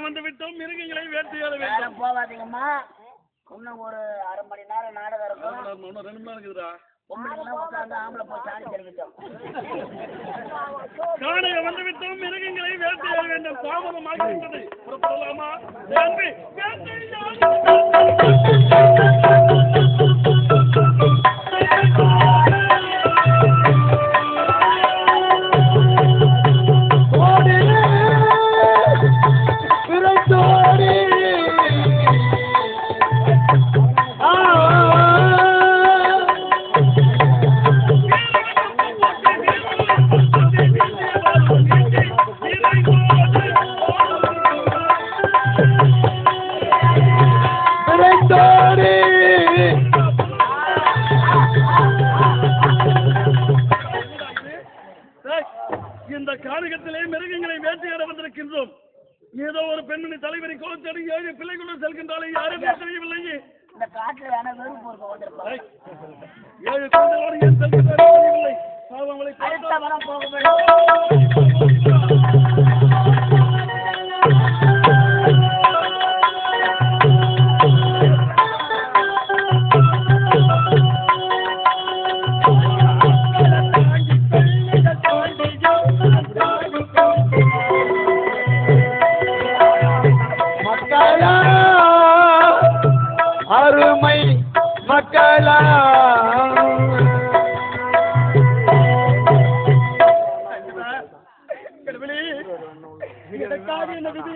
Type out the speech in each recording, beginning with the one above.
வந்து விட்டோம், மிருகங்களை வேட்டையாட வேண்டும். போகாதீங்கம்மா, இன்னும் ஒரு அரை மணி நேரம் நாடகம் இருக்கும். 2 மணி நேரம் இருக்குதுடா. காணைய வந்து விட்டோம், மிருகங்களை வேட்டையாட வேண்டும். தாமதமாகிவிட்டது, புறப்படலாமா? இந்த காரகத்திலே மிருகங்களை வேட்டையாட வந்திருக்கின்றோம். ஏதோ ஒரு பெண்மணி தலைவரை கோலத்தடி 7 பிள்ளைகளுடன் செல்கின்றாலே, யாரும் தெரியவில்லையே. இந்த காட்டுல 7 குழந்தைகளோடு ஏன் தெரியவில்லை? பாவங்களை போக வேண்டும். அருமை மக்களா,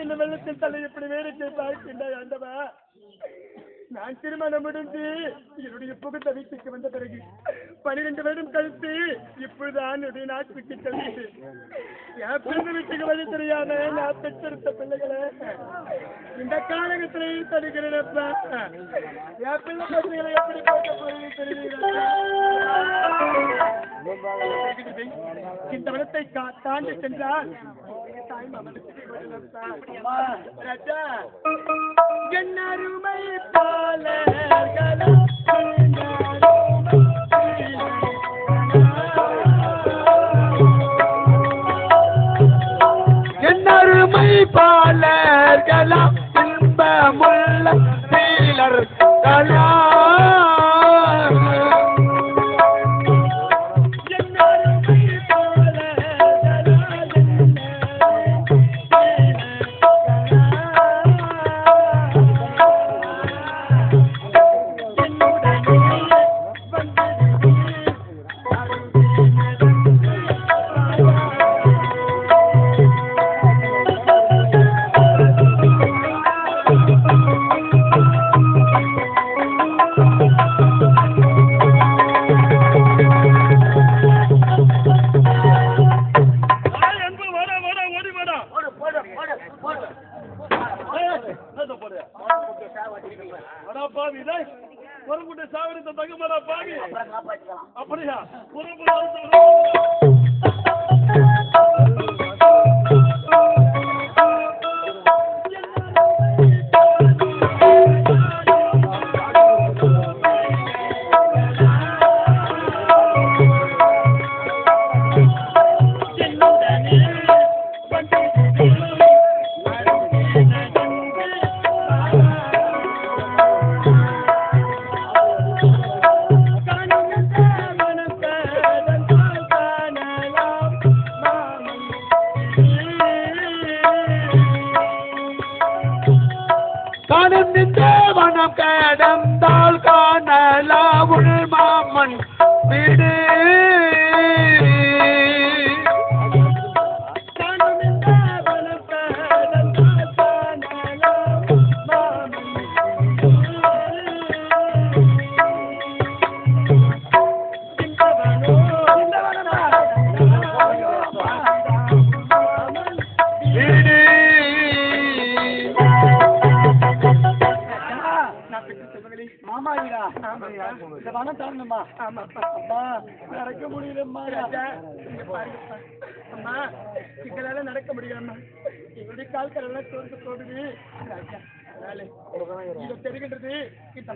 என்ன வெள்ளத்தில் தலை இப்படி வேடிக்கை பார்க்கின்றாய் ஆண்டவா? நான் திருமணம் முடிந்து என்னுடைய புகுந்த வீட்டுக்கு வந்த பிறகு 12 வருடம் கழித்து இப்பொழுதுதான் என்னுடைய நாட்டுக்கு செல்கிறேன். என் பிறந்த வீட்டுக்கு வழி தெரியாம நான் பெற்றெடுத்த பிள்ளைகளை இந்த காலகத்திலே தடுக்கிறேன்ப்பா. என் பிள்ளை பசங்களை எப்படி பார்க்க போறது தெரியுங்களா? இந்த வனத்தை தாண்டி சென்றால் என்னருமை என்னருமை பாலர்களாம் இன்பமுள்ள சீலர் கலா சாவடி தகமடா பாவி. அப்படியா? தேவனம் கடந்தால் காணலா உள் மாமன் விடு நடக்க முடியலம்மா. நடக்க முடியாம என்னுடைய கால் கரெல்லாம் தோன்று போடுது ராஜா. இது தெரிகின்றது இந்த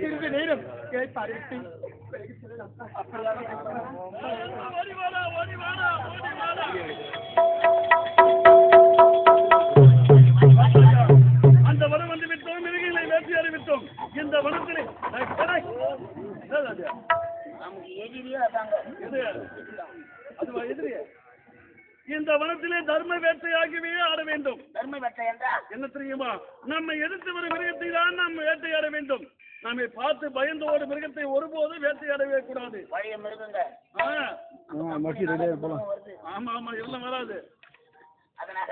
சிறிது நேரம் பார்த்து பிறகு செல்லலாம். அந்த வனம் வந்து விட்டோம், மிருகங்களை வேட்டையாடி விட்டோம். இந்த வனத்திலே நமக்கு எதிரியே அதாங்க. அதுவா எதிரியே? இந்த வனத்திலே தர்ம வேட்டையாகவே ஆட வேண்டும். தர்ம வேட்டை என்றா என்ன தெரியுமா? நம்மை எதிர்த்து வரும் மிருகத்தை தான் நாம் வேட்டையாட வேண்டும். நம்மை பார்த்து பயந்து ஓடும் மிருகத்தை ஒருபோதும் வேட்டையாடவே கூடாது. பழைய மிருகங்க. ஆமா ஆமா எல்லாம் வராது. அதனால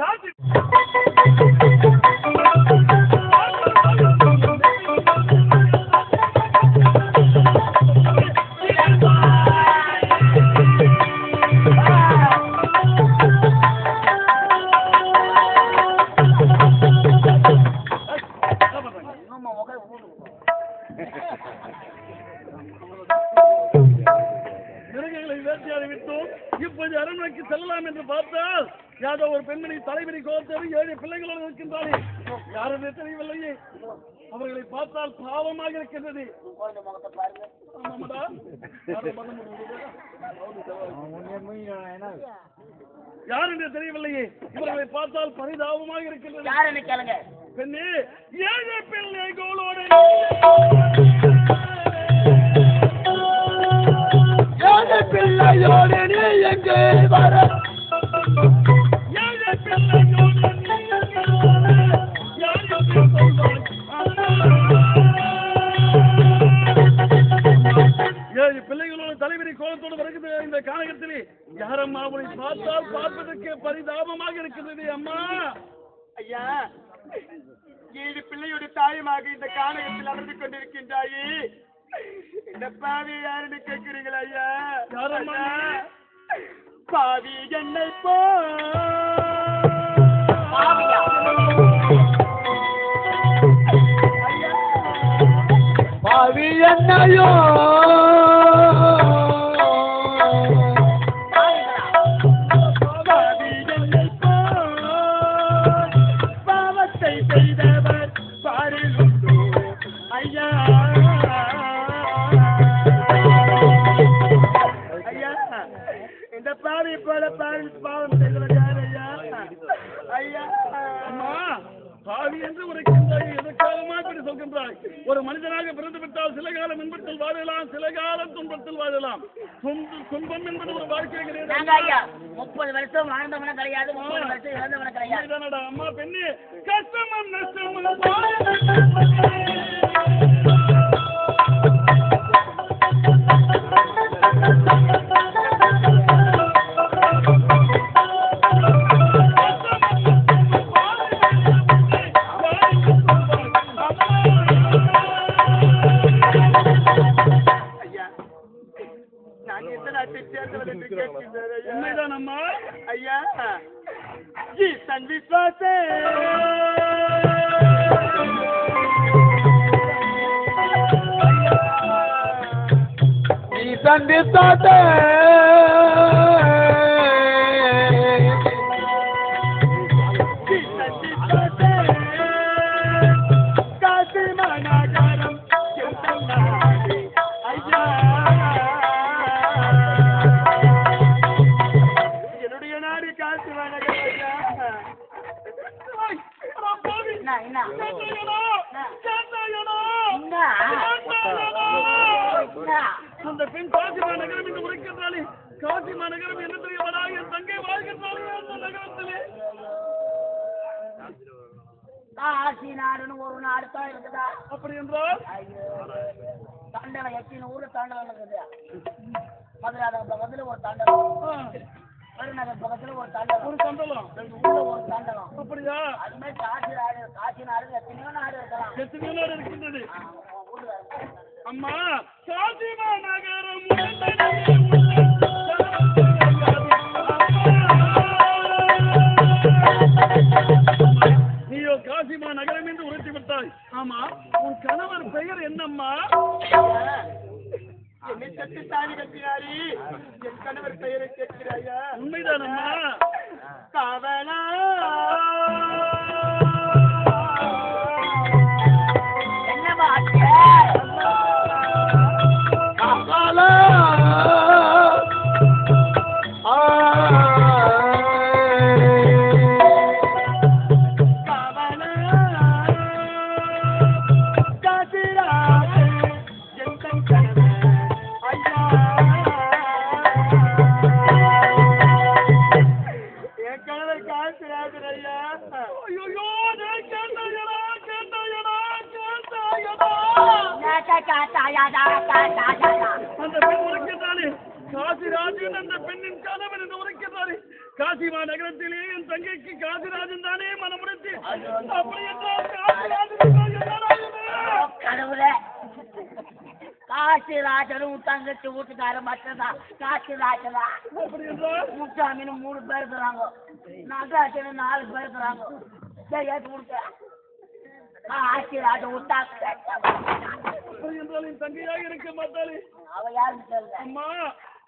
காத்து மிருகங்களை வேட்டையாடி விட்டோம். இப்போது அரண்மனைக்கு செல்லலாம் என்று பார்த்தால் யாதோ ஒரு பெண்மணி தலைவிரி கோத்தரு 7 பிள்ளைகளோடு இருக்கின்றாரே, யாரும் தெரியவில்லையே. அவர்களை பார்த்தால் பாவமாக இருக்கின்றது. யார் என்று தெரியவில்லையே. இவர்களை பார்த்தால் பரிதாபமாக இருக்கின்றது. பெண்ணே, 7 பிள்ளைகளோடு பிள்ளையோடு நீ எங்கே வர? பிள்ளைகளோட தலைவரி கோலத்தோடு வருகிற இந்த காலகத்திலே யாரம்மா அவனை பார்த்தால் பார்ப்பதற்கு பரிதாபமாக இருக்கிறது. அம்மா ஐயா, 7 பிள்ளையோட தாயமாக இந்த காலகத்தில் அமர்ந்து கொண்டிருக்கின்றாயே, இந்த பாவி யாருன்னு கேட்கிறீங்களா ஐயா? யாரம்மா? பாவி என்னை போ பாவி என்னையோ பாவி என்னை போ பாவத்தை செய்தவர் பாருந்தோ ஐயா. ஐயா, இந்த பாவி போல பாவம் செய்தவர் யார் ஐயா? ஐயா, அம்மா, பாவி என்று உரைக்கின்றாய், எதற்காகமா இப்படி சொல்கின்றாய்? ஒரு மனிதனாக பிறந்து விட்டால் சில காலம் இன்பத்தில் வாழலாம், சில காலம் துன்பத்தில் வாழலாம். துன்பம் என்பது ஒரு வாழ்க்கை கிடையாது. 30 வருஷம் வாழ்ந்தவன கிடையாது, 30 வருஷம் இழந்தவன கிடையாது. அம்மா பெண்ணு, கஷ்டமும் நஷ்டமும் உண்மைதான் அம்மா. ஐயா, தன் விஸ்வாச நீ சந்தித்தாத காசி மாநகரம் ஐயா, என்னுடைய நாடு காசி மாநகரம் ஐயா. அந்த பெண் காசி மாநகரம் என்று உரைக்கின்றாலே, காசி மாநகரம் என்ன தெரியவடா? என் தங்கை வாழ்கின்றாலே அந்த நகரத்திலே. காசி நாடுன்னு ஒரு நாடு தான் இருக்குதா? அப்படி என்றால் தண்டனை 800 தண்டனை இருக்குது. மதுராதக பக்கத்துல ஒரு தண்டனம், கருநகர் பக்கத்துல ஒரு தண்டனம், ஒரு சண்டலம், ஒரு தண்டனம். அப்படியா? அது மாதிரி காசி நாடு எத்தனையோ நாடு இருக்கலாம். எத்தனையோ நாடு இருக்கின்றது. அம்மா, காசி மாநகரம் நீயோ காசிமா நகரம் என்று உரைத்து விட்டாய். ஆமா, உன் கணவர் பெயர் என்னம்மா? என்னை தட்டு தாலி கட்டினாரி என் கணவர் பெயரை கேட்கிறாயா? உண்மைதானம்மா. காவலா என்னமா காவலா அந்த பெண் உரைக்கிறாளே, காசிராஜன் அந்த பெண்ணின் கணவன் என்று உரைக்கிறாரே. காசிமா நகரத்திலே என் தங்கைக்கு காசிராஜன் தானே மனமுடித்து அப்படி என்றால் கடவுளே, காசிராஜனும் தங்கச்சி வீட்டுக்கார மட்டும்தான். காசிராஜனா அப்படி என்றால் முத்தாமின்னு 3 பேர் இருக்கிறாங்க, நகராஜனு 4 பேர் இருக்கிறாங்க. சரியா கொடுக்க காசிராஜன் விட்டாங்க. அப்படி என்றால் என் தங்கையாக இருக்க மாட்டாளே. அவ யாருன்னு தெரியல. அம்மா,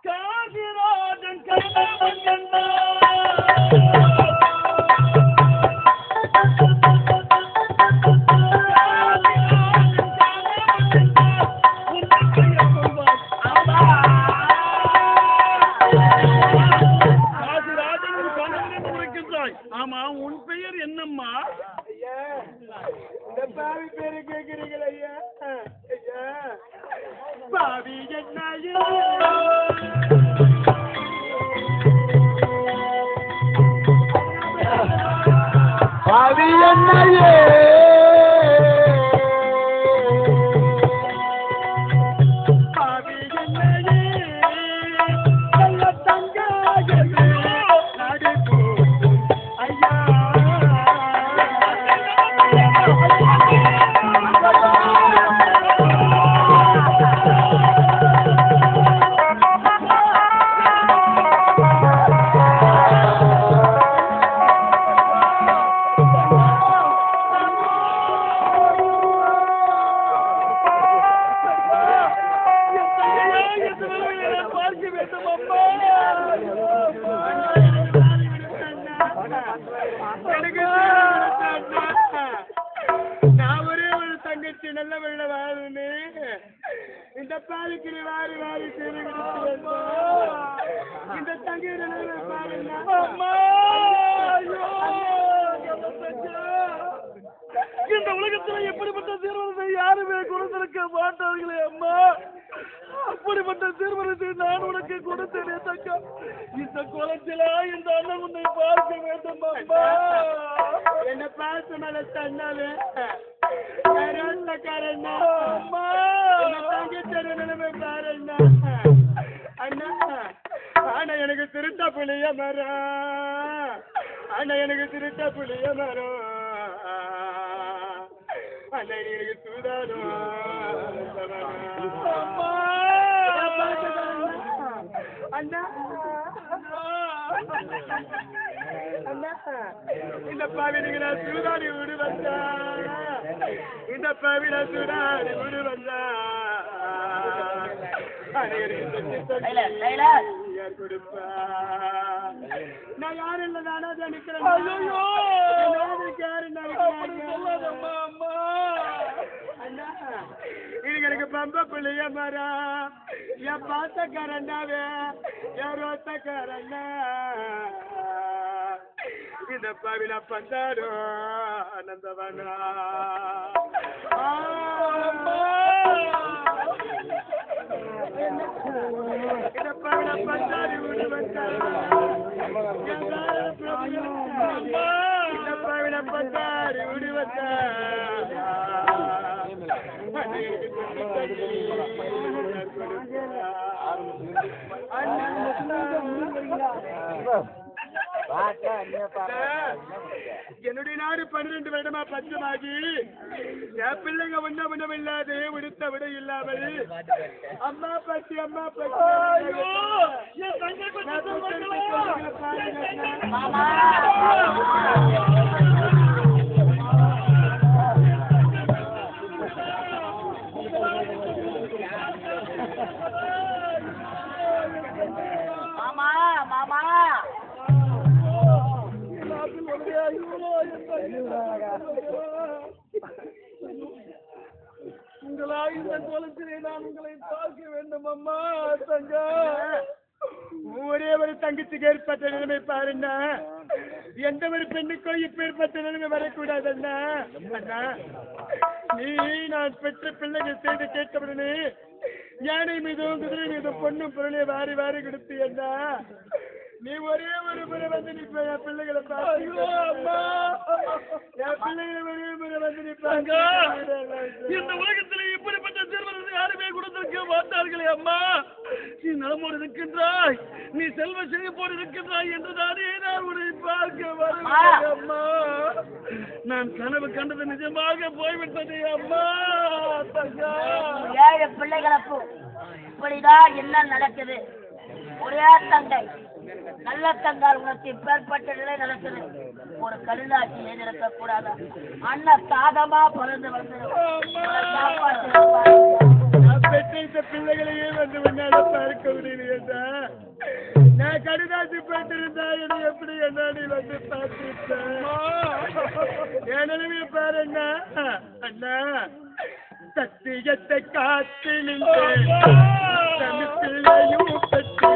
காசிராஜன் கண்ணவன் கண்டா ஆமா, உன் பெயர் என்னம்மா? ஐயா, இந்த பாவி பேரு கேட்கிறீங்களா ஐயா? ஐயா, பாவி என்ன ஐயா? பாவி என்னையே பாவி என்னையே நல்ல தங்காயே நாடு போகும் ஐயா. நான் ஒரே ஒரு தங்கச்சி நல்ல வெள்ள வாருன்னு இந்த பாலுக்கு வாரி வாரி இந்த தங்கை பாருங்க. இந்த உலகத்துல எப்படிப்பட்ட தீர்மானத்தை யாருமே கொடுத்திருக்க மாட்டார்களே அம்மா. அப்படிப்பட்ட தீர்மானத்தை நான் உனக்கு கொடுத்தேனே தக்கா. இந்த குளத்தில இந்த அண்ணன் உன்னை பார்க்க வேண்டும் அம்மா. என்ன பார்த்து மேல தன்னாலே காரண்ணா அம்மா, தங்கச்சேர நிலைமை பாருண்ணா. அண்ணா, ஆனா எனக்கு திருட்ட புளிய மரம், ஆனா எனக்கு திருட்ட புளிய மரம், அண்ணா எனக்கு சூதாரம் அண்ணா. அண்ணா, இந்த பாவினுக்கு நான் சூதாடி விடு வந்தா, இந்த பாவின சூதாடி விடு வந்தா யார் கொடுப்பா? நான் யாரும் இல்லை, நானா தான் நிக்கிறேன். யாரு சொல்லாதம்மா அம்மா. அண்ணா, இதுக்கு எனக்கு பம்ப பிள்ளைய மரா, என் பாத்தக்காரண்டாவே என் ரோத்தக்காரண்ணா, இந்த பாவில பந்தாரோ ஆனந்தவனா. இந்த பாவில பந்தாரி விடு வந்தா, இந்த பாவில பந்தாரி விடு வந்தா என்னுடைய நாடு 12 வருடமா பஞ்சமாகி என் பிள்ளைங்க ஒன்றும் இல்லாது உடுத்த விட இல்லாமல் அம்மா பத்தி மாமா உங்களால் இந்த கோலத்திலே நான் உங்களை பார்க்க வேண்டும் அம்மா. தங்கா, ஒரே ஒரு தங்கச்சிக்கு ஏற்பட்ட நிலைமை பாருண்ணா. எந்த ஒரு பெண்ணுக்கோ இப்ப ஏற்பட்ட நிலைமை வரக்கூடாது அண்ணா. அண்ணா, நீ நான் பெற்ற பிள்ளைகள் செய்து கேட்டவுடனே யானை மீதும் குதிரை மீதும் பொண்ணும் பொருளையும் வாரி வாரி கொடுத்து அண்ணா. நீ ஒரே ஒரு முறை வந்து நிற்ப என் பிள்ளைகளை பார்த்து. என் பிள்ளைகளை ஒரே முறை வந்து நிற்பாங்க. இந்த உலகத்திலே இப்படிப்பட்ட திருமணத்தை யாருமே கொடுத்திருக்க மாட்டார்களே அம்மா. நீ நலமோடு இருக்கின்றாய், நீ செல்வ செழிப்போடு இருக்கின்றாய் என்றுதானே நான் உன்னை பார்க்க வருகிறேன் அம்மா. நான் கனவு கண்டது நிஜமாக போய்விட்டது அம்மா. தங்கா, ஏழு பிள்ளைகளுக்கு இப்படிதான் என்ன நடக்குது? ஒரே தங்கை, நல்ல தங்கால் உனக்கு இப்பேற்பட்ட நிலை நடக்குது. ஒரு கருணாட்சி எழுதிருக்க கூடாதா? அண்ணன் சாதமா பிறந்து வந்து பெற்ற பிள்ளைகளையே வந்து உன்னால பார்க்க முடியலையா? நான் கடுதாசி போட்டிருந்தா என்னை எப்படி என்ன நீ வந்து பார்த்துருப்பேன்? என் நிலைமையை பாரு அண்ணா. அண்ணா, சத்தியத்தை காத்து நின்று பிள்ளையும் பெற்று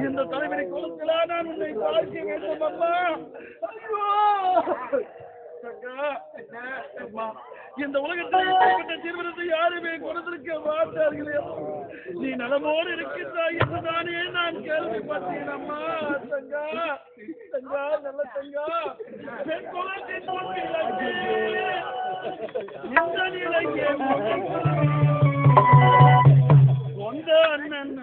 இந்த தலைவரை கோலத்திலா நான் உன்னை பார்க்க வேண்டும் அம்மா. ஐயோ, அம்மா, இந்த உலகத்தில் இப்படிப்பட்ட தீர்மானத்தை யாருமே கொடுத்திருக்க மாட்டார்களே. நீ நலமோடு இருக்கின்றாய் என்றுதானே நான் கேள்விப்பட்டேன் அம்மா. தங்கா தங்கா நல்ல தங்கா, பெண் குலத்தின் முன்னிலைக்கு இந்த நிலையே உந்த அண்ணன்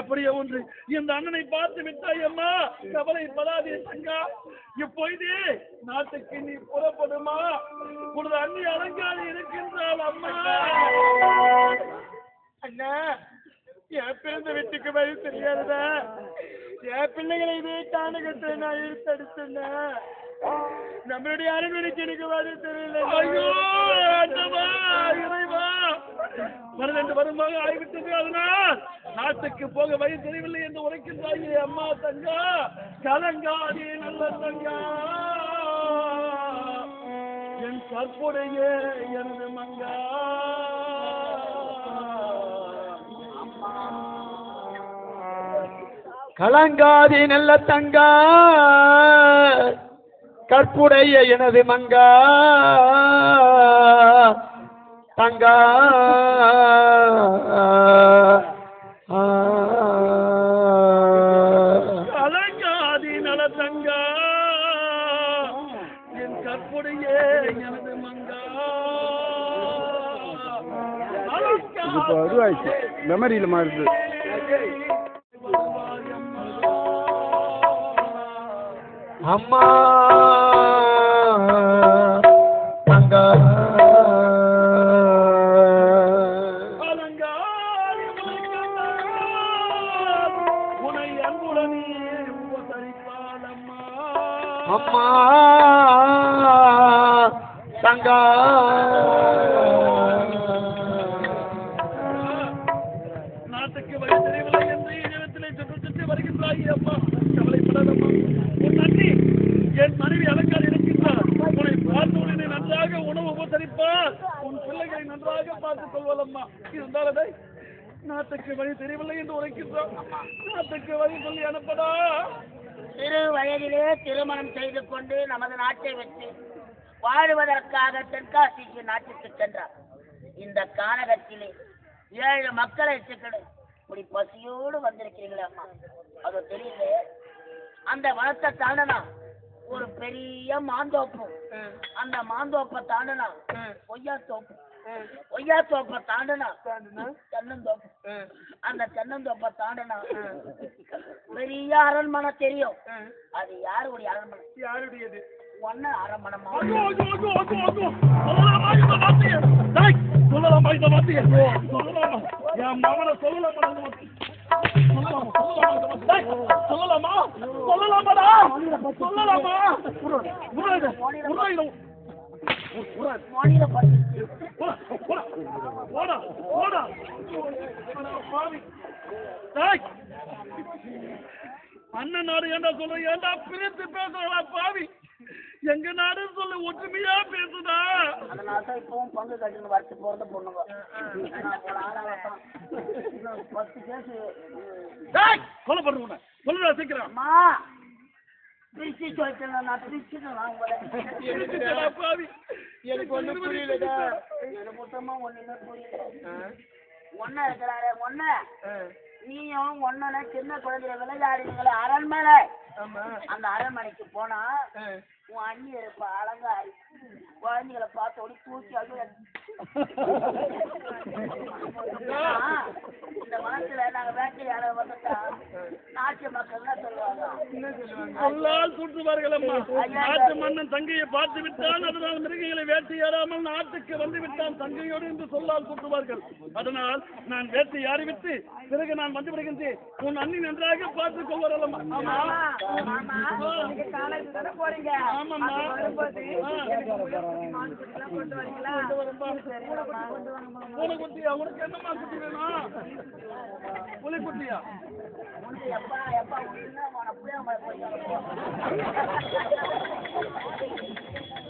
எப்படியோ ஒன்று இந்த அண்ணனை பார்த்து விட்டாய் அம்மா. கவலைப்படாதே தங்கா. இப்பொழுது நாட்டுக்கு நீ புறப்படுமா? உனது அண்ணி அலங்காரி இருக்கின்றாள் அம்மா. அண்ணா, என் பிறந்த வீட்டுக்கு வழி தெரியாததா? என் பிள்ளைகளை வீட்டானுகத்தை நான் இழுத்தடிச்சேன். நம்மளுடைய அரண்மனைக்கு எனக்கு வழி தெரியல. ஐயோ ஆண்டவா, இறைவா, 12 வருமாக ஆகிவிட்டது. அதனால் நாட்டுக்கு போக வழி தெரியவில்லை என்று உரைக்கின்றாயே அம்மா. தங்கா கலங்காதே நல்ல தங்கா, என் கற்புடைய எனது மங்கா. கலங்காதே நல்ல தங்கா, கற்புடைய எனது மங்கா. தங்கா கலங்காதே நல்ல தங்கா, என் கற்புடைய எனது மங்கா. மெமரியில மாறுது. அம்மா தங்கா உனை அன்புடனே உபசரிப்பாள் அம்மா. அம்மா தங்கா நாட்டுக்கு வழி தெரியவில்லை என்று இடத்திலே சுற்றி வருகின்றாய் அம்மா. கவலைப்படாதம்மா. உன் அண்ணி என் மனைவி அலங்காரி இருக்கின்றார். உன்னை பார்த்தவுடனே நன்றாக உணவு உபசரிப்பார். உன் பிள்ளைகளை நன்றாக பார்த்துக் கொள்வதம்மா. இருந்தாலே நாட்டுக்கு வழி தெரியவில்லை என்று உரைக்கின்றான். நாட்டுக்கு வழி சொல்லி அனுப்படா. சிறு வயதிலே திருமணம் செய்து கொண்டு நமது நாட்டை விட்டு வாழுவதற்காக தென்காசிக்கு நாட்டுக்கு சென்றார். இந்த கானகத்திலே 7 மக்களை சிக்கடு இப்படி பசியோடு வந்திருக்கிறீங்களே அம்மா. அது தெரியல. அந்த வனத்தை தாண்டனா ஒரு பெரிய மாந்தோப்பு. அந்த மாந்தோப்பை தாண்டனா கொய்யாத்தோப்பு. கொய்யாத்தோப்பை தாண்டனா தென்னந்தோப்பு. அந்த தென்னந்தோப்பை தாண்டனா பெரிய அரண்மனை தெரியும். அது யாருடைய அரண்மனை? யாருடையது? ஒன்னு அரமணமா ஐயோ, ஐயோ, ஐயோ, ஐயோ, ஐயோ. சொல்லலாமா இந்த வார்த்தையை? டேய், சொல்லலாமா இந்த வார்த்தையை? சொல்லலாமா? என் மகனை சொல்லலாமா இந்த வார்த்தையை? சொல்லலாமா? சொல்லலாமா இந்த வார்த்தையை? டேய், சொல்லலாமா? சொல்லலாமாடா? சொல்லலாமா? உராது, உராது. உராது. மோனியில பட்டு போடா, போடா, போடா, போடா. அட பாவி. டேய், அண்ணன் நாடு ஏண்டா சொல்ற? ஏண்டா பிரித்து பேசுறா பாவி? எங்க நாடு சொல்லு, ஒற்றுமையா பேசுதா? அதனாலதான் இப்பவும் பங்கு கட்டுன்னு வரத்து போறத பொண்ணுங்க ஒரு ஆளாவட்டம் 10 கேசு டேய், கொலை பண்ணுங்க. சொல்லுடா சீக்கிரம். அம்மா பிரிச்சு சொல்லிட்டேன் நான் பிரிச்சுட்டேன் என்னடா பாவி? எனக்கு ஒண்ணும் புரியலடா. எனக்கு மொத்தமா ஒண்ணுமே புரியல ஒன்ன இருக்கிறாரு ஒன்ன நீயும் ஒன்னன சின்ன குழந்தைய விளையாடுறீங்களே அரண்மனை ஆமா. அந்த அரண்மனைக்கு போனா உன் அண்ணி இருப்ப அலங்காரி குழந்தைகளை பார்த்த உடனே தூக்கி அழுவ இந்த மனசுல நாங்க வேட்டையாட வந்துட்டா நாட்டு மக்கள் என்ன சொல்லுவாங்க சொல்லால் சுற்றுவார்கள் அம்மா. நாட்டு மன்னன் தங்கையை பார்த்து விட்டான், அதனால் மிருகங்களை வேட்டையாடாமல் நாட்டுக்கு வந்து விட்டான் தங்கையோடு என்று சொல்லால் சுற்றுவார்கள். அதனால் நான் வேட்டையாடி விட்டு பிறகு நான் வந்து விடுகின்றேன். உன் அண்ணி நன்றாக பார்த்துக் கொள்வார்கள் அம்மா. ஆமா போறீங்க ஆமாம்மா. பூனைக்குட்டியா? உனக்கு என்னம்மா குட்டி வேணும்? புலிக்குட்டியா? எப்பா எப்பா அப்படியே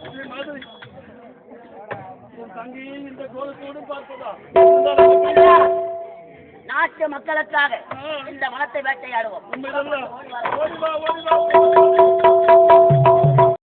இதே மாதிரி உன் தங்கையை இந்த கோலத்தோடு பார்த்ததா? நாட்டு மக்களுக்காக இந்த மனத்தை வேட்டையாடுவோம் உண்மைதான். ஓடி வா, ஓடி வா.